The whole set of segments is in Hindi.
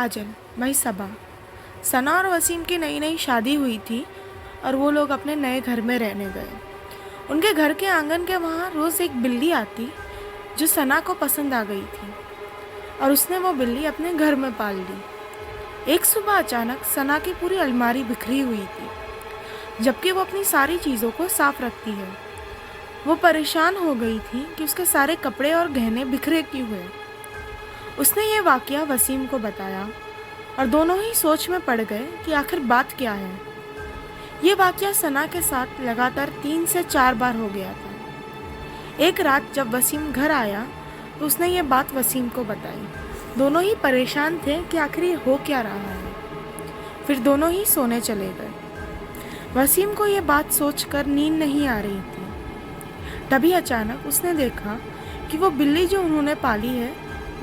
काजल, भाई सबा। सना और वसीम की नई नई शादी हुई थी और वो लोग अपने नए घर में रहने गए। उनके घर के आंगन के वहाँ रोज़ एक बिल्ली आती जो सना को पसंद आ गई थी और उसने वो बिल्ली अपने घर में पाल ली। एक सुबह अचानक सना की पूरी अलमारी बिखरी हुई थी जबकि वो अपनी सारी चीज़ों को साफ रखती है। वो परेशान हो गई थी कि उसके सारे कपड़े और गहने बिखरे क्यों हुए। उसने ये वाकया वसीम को बताया और दोनों ही सोच में पड़ गए कि आखिर बात क्या है। ये वाकया सना के साथ लगातार 3 से 4 बार हो गया था। एक रात जब वसीम घर आया तो उसने ये बात वसीम को बताई। दोनों ही परेशान थे कि आखिर ये हो क्या रहा है। फिर दोनों ही सोने चले गए। वसीम को ये बात सोचकर नींद नहीं आ रही थी। तभी अचानक उसने देखा कि वो बिल्ली जो उन्होंने पाली है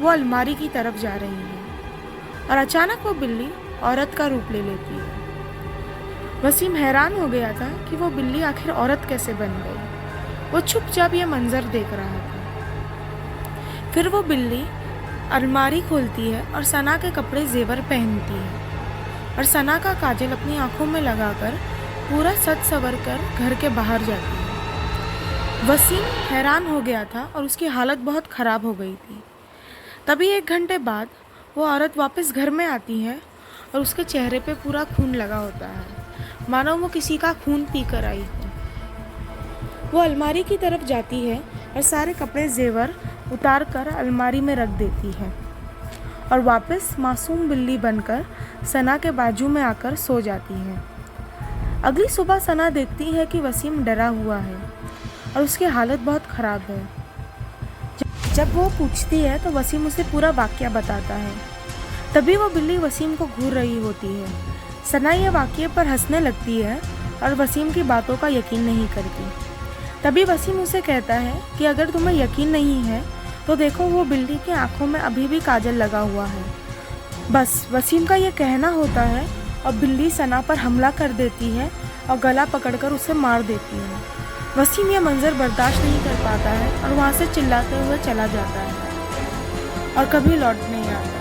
वो अलमारी की तरफ जा रही है और अचानक वो बिल्ली औरत का रूप ले लेती है। वसीम हैरान हो गया था कि वो बिल्ली आखिर औरत कैसे बन गई। वो चुपचाप ये मंजर देख रहा था। फिर वो बिल्ली अलमारी खोलती है और सना के कपड़े जेवर पहनती है और सना का काजल अपनी आंखों में लगाकर पूरा सज संवर कर घर के बाहर जाती है। वसीम हैरान हो गया था और उसकी हालत बहुत ख़राब हो गई थी। तभी 1 घंटे बाद वो औरत वापस घर में आती है और उसके चेहरे पे पूरा खून लगा होता है, मानो वो किसी का खून पी कर आई हो। वो अलमारी की तरफ जाती है और सारे कपड़े जेवर उतार कर अलमारी में रख देती है और वापस मासूम बिल्ली बनकर सना के बाजू में आकर सो जाती है। अगली सुबह सना देखती है कि वसीम डरा हुआ है और उसकी हालत बहुत ख़राब है। जब वो पूछती है तो वसीम उसे पूरा वाकया बताता है। तभी वो बिल्ली वसीम को घूर रही होती है। सना ये वाकये पर हंसने लगती है और वसीम की बातों का यकीन नहीं करती। तभी वसीम उसे कहता है कि अगर तुम्हें यकीन नहीं है तो देखो वो बिल्ली की आंखों में अभी भी काजल लगा हुआ है। बस वसीम का ये कहना होता है और बिल्ली सना पर हमला कर देती है और गला पकड़कर उसे मार देती है। वसीम यह मंजर बर्दाश्त नहीं कर पाता है और वहाँ से चिल्लाते हुए चला जाता है और कभी लौट नहीं आता।